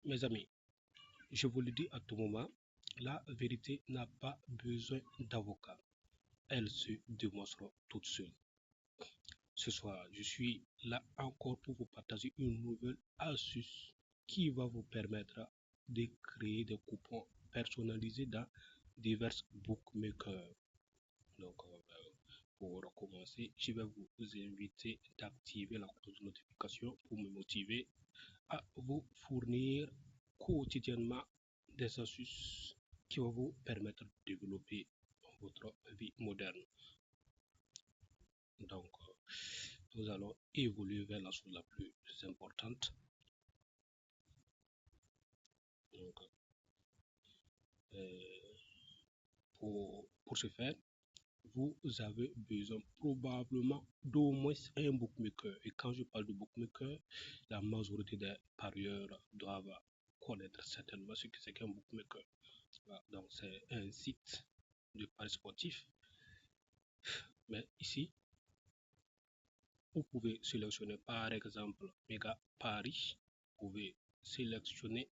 mes amis, je vous le dis à tout moment, la vérité n'a pas besoin d'avocat. Elle se démontre toute seule. Ce soir, je suis là encore pour vous partager une nouvelle astuce qui va vous permettre de créer des coupons personnalisés dans divers bookmakers. Donc, pour commencer, je vais vous inviter d'activer la cloche de notification pour me motiver à vous fournir quotidiennement des astuces qui vont vous permettre de développer votre vie moderne. Donc, nous allons évoluer vers la chose la plus importante. Donc, pour ce faire, vous avez besoin probablement d'au moins un bookmaker. Et quand je parle de bookmaker, la majorité des parieurs doivent connaître certainement ce que c'est qu'un bookmaker. Voilà, donc, c'est un site de paris sportif. Mais ici, vous pouvez sélectionner par exemple Mega Paris. Vous pouvez sélectionner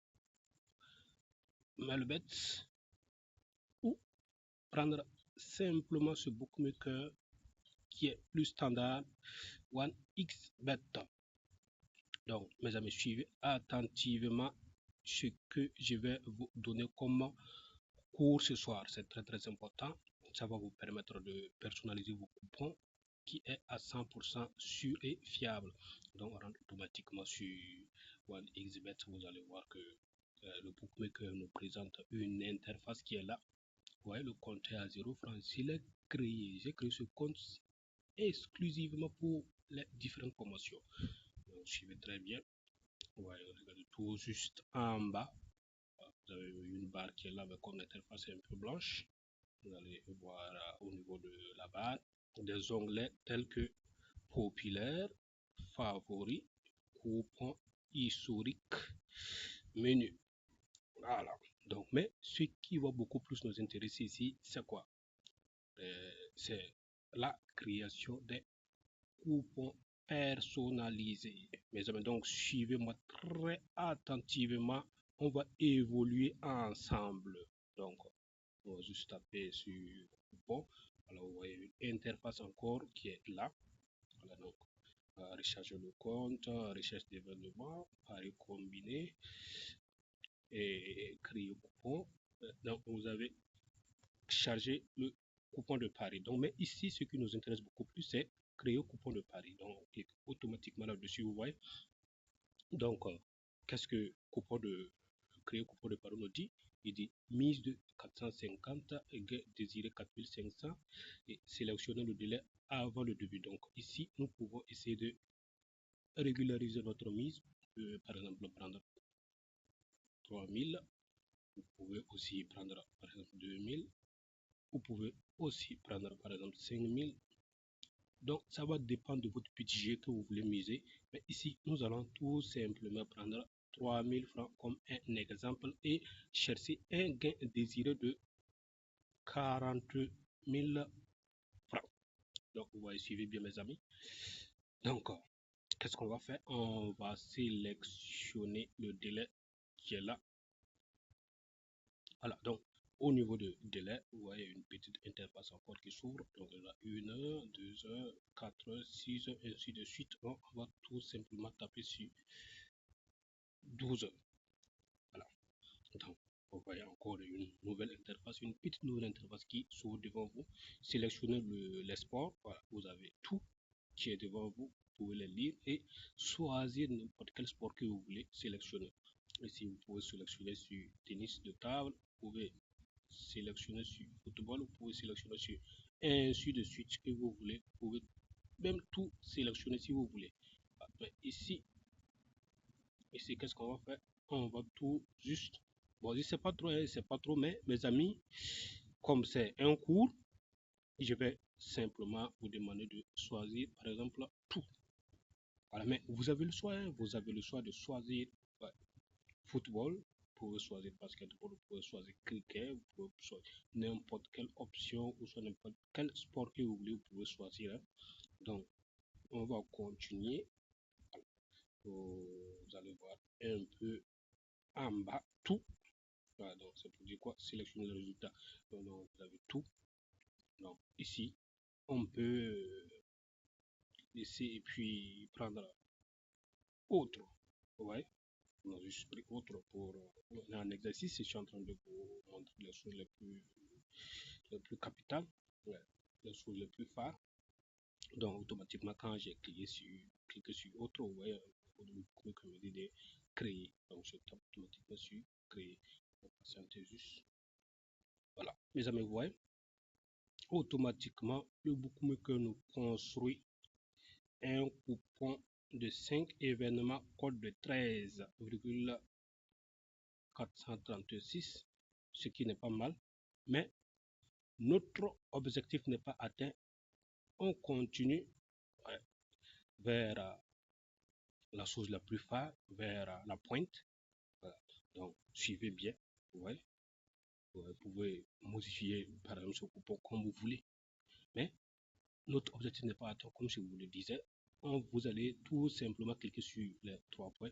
Melbet ou prendre simplement ce bookmaker qui est plus standard, OneXBet. Donc, mes amis, suivez attentivement ce que je vais vous donner comme cours ce soir. C'est très important. Ça va vous permettre de personnaliser vos coupons qui est à 100% sûr et fiable. Donc, on rentre automatiquement sur OneXBet. Vous allez voir que le bookmaker nous présente une interface qui est là. Vous voyez, le compte est à 0 francs. S'il est créé, j'ai créé ce compte exclusivement pour les différentes promotions. Donc, suivez très bien. Vous voyez, regardez tout juste en bas. Vous avez une barre qui est là avec une interface un peu blanche. Vous allez voir au niveau de la barre des onglets tels que populaire, favori, coupon, historique, menu. Voilà. Donc, mais ce qui va beaucoup plus nous intéresser ici, c'est quoi? C'est la création des coupons personnalisés. Mes amis, donc suivez-moi très attentivement. On va évoluer ensemble. Donc, on va juste taper sur coupon. Alors, vous voyez une interface encore qui est là. Voilà, donc, recharger le compte, recherche d'événements, pari combiné et créer coupon. Donc, vous avez chargé le coupon de pari. Donc, mais ici, ce qui nous intéresse beaucoup plus, c'est créer coupon de pari. Donc, on clique automatiquement là-dessus, vous voyez. Donc, qu'est-ce que créer coupon de pari nous dit? Il dit mise de 450, désiré 4500 et sélectionner le délai avant le début. Donc, ici, nous pouvons essayer de régulariser notre mise. Par exemple, prendre 3000. Vous pouvez aussi prendre, par exemple, 2000. Vous pouvez aussi prendre, par exemple, 5000. Donc, ça va dépendre de votre budget que vous voulez miser. Mais ici, nous allons tout simplement prendre 3000 francs comme un exemple et chercher un gain désiré de 40 000 francs. Donc, vous voyez, suivez bien mes amis. Donc, qu'est-ce qu'on va faire? On va sélectionner le délai qui est là. Voilà, donc au niveau de délai, vous voyez une petite interface encore qui s'ouvre. Donc là, 1 heure, 2 heures, 4 heures, 6 heures, ainsi de suite. On va tout simplement taper sur 12 heures. Voilà. Donc, vous voyez encore une nouvelle interface, une petite nouvelle interface qui s'ouvre devant vous. Sélectionnez les sports. Voilà, vous avez tout qui est devant vous. Vous pouvez les lire et choisir n'importe quel sport que vous voulez sélectionner. Ici, vous pouvez sélectionner sur tennis de table. Vous pouvez sélectionner sur football, vous pouvez sélectionner sur ainsi de suite ce que vous voulez. Vous pouvez même tout sélectionner si vous voulez. Mais ici, qu'est-ce qu'on va faire? On va tout juste. Bon, je sais pas trop, c'est pas trop, mais mes amis, comme c'est un cours, je vais simplement vous demander de choisir, par exemple, tout. Voilà, mais vous avez le choix, hein, vous avez le choix de choisir football, vous pouvez choisir basketball, vous pouvez choisir cricket, vous pouvez choisir n'importe quelle option ou soit n'importe quel sport que vous voulez, vous pouvez choisir. Hein. Donc, on va continuer. Vous allez voir un peu en bas tout. Voilà, donc c'est pour dire quoi? Sélectionner le résultat. Donc vous avez tout. Donc ici, on peut laisser et puis prendre autre. Ouais. On a juste pris autre pour un exercice. Je suis en train de vous montrer les choses les plus capitales, ouais, les choses les plus phares. Donc automatiquement quand j'ai cliqué sur autre, vous voyez, comme me dit de créer. Donc je tape automatiquement sur créer. Patienter juste. Voilà, mes amis, vous voyez, automatiquement le bookmaker nous construit un coupon de 5 événements code de 13,436, ce qui n'est pas mal, mais notre objectif n'est pas atteint. On continue, ouais, vers la chose la plus phare, vers la pointe. Voilà. Donc suivez bien, ouais. Vous pouvez modifier par exemple ce coupon comme vous voulez, mais notre objectif n'est pas atteint, comme je vous le disais. Vous allez tout simplement cliquer sur les 3 points.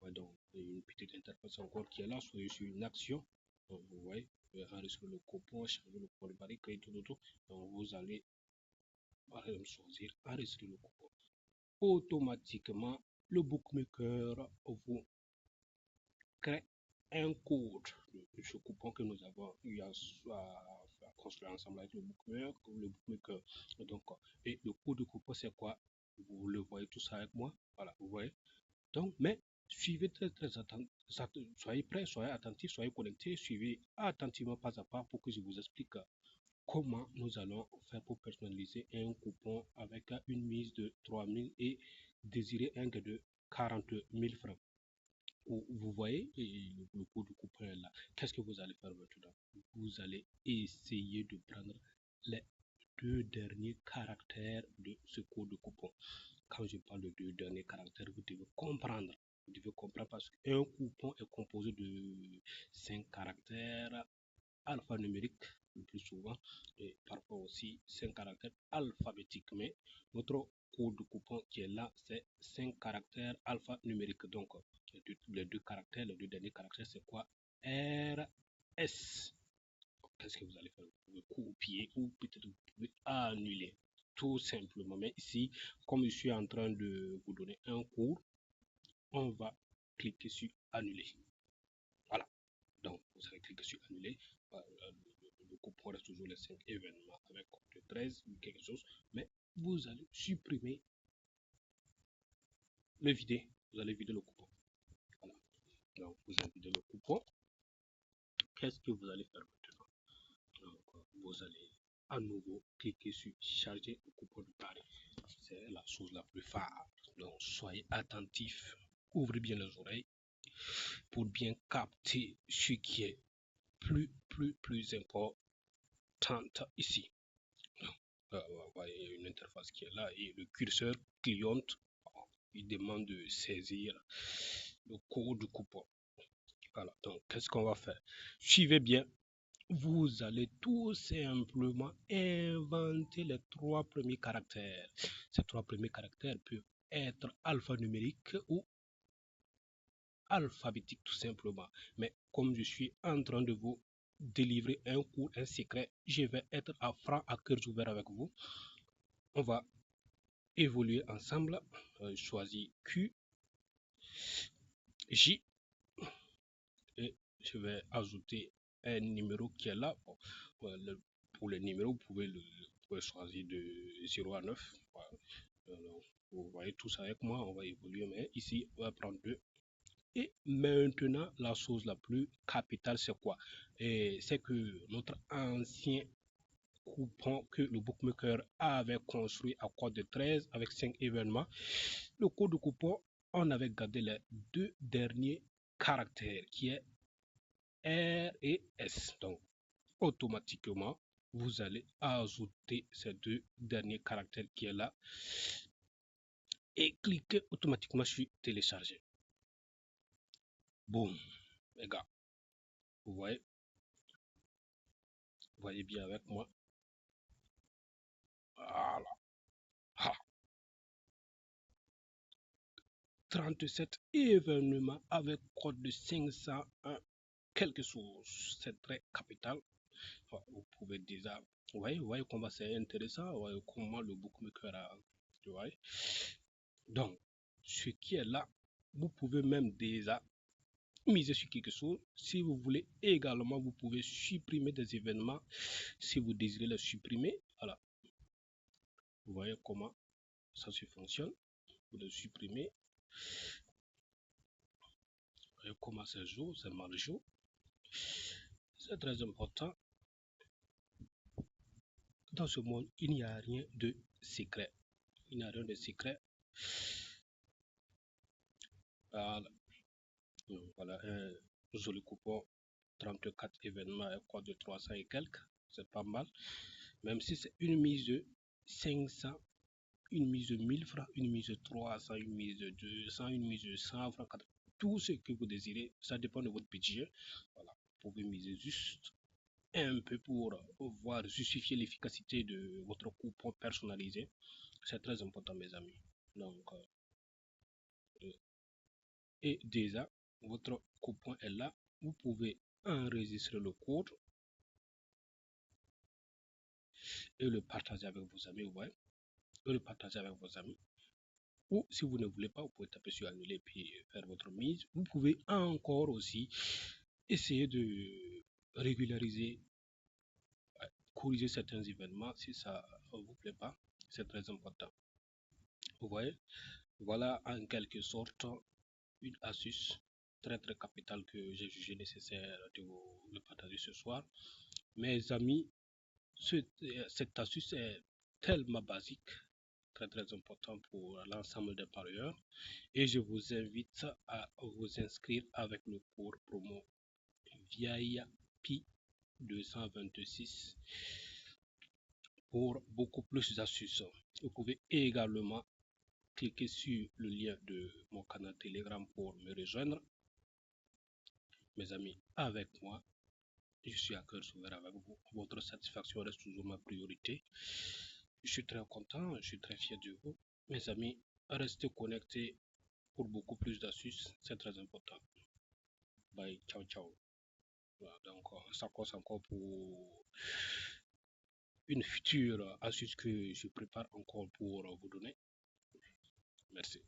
Ouais, donc une petite interface encore qui est là, soyez sur une action. Donc, vous voyez, enregistrer le coupon, changer le code barre, créer tout. Donc vous allez choisir enregistrer le coupon. Automatiquement, le bookmaker vous crée un code de ce coupon que nous avons eu à construire ensemble avec le bookmaker. Donc, et le code de coupon, c'est quoi? Vous le voyez tout ça avec moi. Voilà, vous voyez. Donc, mais suivez très attentivement, soyez prêts, soyez attentifs, soyez connectés, suivez attentivement pas à pas pour que je vous explique comment nous allons faire pour personnaliser un coupon avec une mise de 3000 et désirer un gain de 40 000 francs. Vous voyez le coût du coupon est là. Qu'est-ce que vous allez faire maintenant? Vous allez essayer de prendre les 2 derniers caractères de ce code de coupon. Quand je parle de 2 derniers caractères, vous devez comprendre. Vous devez comprendre parce qu'un coupon est composé de 5 caractères alphanumériques le plus souvent et parfois aussi 5 caractères alphabétiques. Mais notre code de coupon qui est là, c'est 5 caractères alphanumériques. Donc, les deux caractères, les 2 derniers caractères, c'est quoi? RS. Qu'est-ce que vous allez faire? Vous pouvez copier ou peut-être vous pouvez annuler. Tout simplement. Mais ici, comme je suis en train de vous donner un cours, on va cliquer sur annuler. Voilà. Donc, vous allez cliquer sur annuler. Le coupon reste toujours les 5 événements avec code de 13 ou quelque chose. Mais vous allez supprimer le vider. Vous allez vider le coupon. Voilà. Donc, vous allez vider le coupon. Qu'est-ce que vous allez faire maintenant? Donc, vous allez à nouveau cliquer sur charger le coupon de Paris. C'est la chose la plus phare. Donc, soyez attentifs. Ouvrez bien les oreilles pour bien capter ce qui est plus important ici. Vous voyez une interface qui est là et le curseur clignote. Il demande de saisir le code du coupon. Voilà, donc qu'est-ce qu'on va faire? Suivez bien. Vous allez tout simplement inventer les 3 premiers caractères. Ces 3 premiers caractères peuvent être alphanumériques ou alphabétiques tout simplement. Mais comme je suis en train de vous délivrer un cours, un secret, je vais être à franc à cœur ouvert avec vous. On va évoluer ensemble. Choisis Q, J et je vais ajouter un numéro qui est là. Bon, pour les numéros, vous pouvez choisir de 0 à 9. Voilà. Vous voyez tout ça avec moi, on va évoluer, mais ici, on va prendre 2. Et maintenant, la chose la plus capitale, c'est quoi? C'est que notre ancien coupon que le bookmaker avait construit à code de 13 avec 5 événements, le code de coupon, on avait gardé les 2 derniers caractères qui est R et S. Donc, automatiquement, vous allez ajouter ces 2 derniers caractères qui est là et cliquez automatiquement sur télécharger. Boum, les gars, vous voyez bien avec moi. Voilà. 37 événements avec code de 501 quelque chose. C'est très capital. Vous pouvez déjà, vous voyez comment c'est intéressant, vous voyez comment le bookmaker a, vous voyez. Donc, ce qui est là, vous pouvez même déjà miser sur quelque chose. Si vous voulez également, vous pouvez supprimer des événements si vous désirez les supprimer. Voilà. Vous voyez comment ça se fonctionne. Vous les supprimez. Vous voyez comment c'est jour, c'est mal jour. C'est très important. Dans ce monde, il n'y a rien de secret. Il n'y a rien de secret. Voilà. Voilà un joli coupon. 34 événements et quoi de 300 et quelques. C'est pas mal. Même si c'est une mise de 500, une mise de 1000 francs, une mise de 300, une mise de 200, une mise de 100 francs, tout ce que vous désirez, ça dépend de votre budget. Voilà. Vous pouvez miser juste un peu pour voir justifier l'efficacité de votre coupon personnalisé. C'est très important, mes amis. Donc, et déjà, votre coupon est là. Vous pouvez enregistrer le code et le partager avec vos amis. Ouais, et le partager avec vos amis. Ou si vous ne voulez pas, vous pouvez taper sur annuler puis faire votre mise. Vous pouvez encore aussi essayer de régulariser, corriger certains événements si ça ne vous plaît pas. C'est très important. Vous voyez, voilà en quelque sorte une astuce très capitale que j'ai jugé nécessaire de vous le partager ce soir. Mes amis, cette astuce est tellement basique, très important pour l'ensemble des parieurs, et je vous invite à vous inscrire avec le code promo VIP 226 pour beaucoup plus d'astuces. Vous pouvez également cliquer sur le lien de mon canal Telegram pour me rejoindre. Mes amis, avec moi, je suis à cœur ouvert avec vous. Votre satisfaction reste toujours ma priorité. Je suis très content, je suis très fier de vous. Mes amis, restez connectés pour beaucoup plus d'astuces, c'est très important. Bye, ciao, ciao. Voilà, donc, ça cause encore pour une future astuce que je prépare encore pour vous donner. Merci.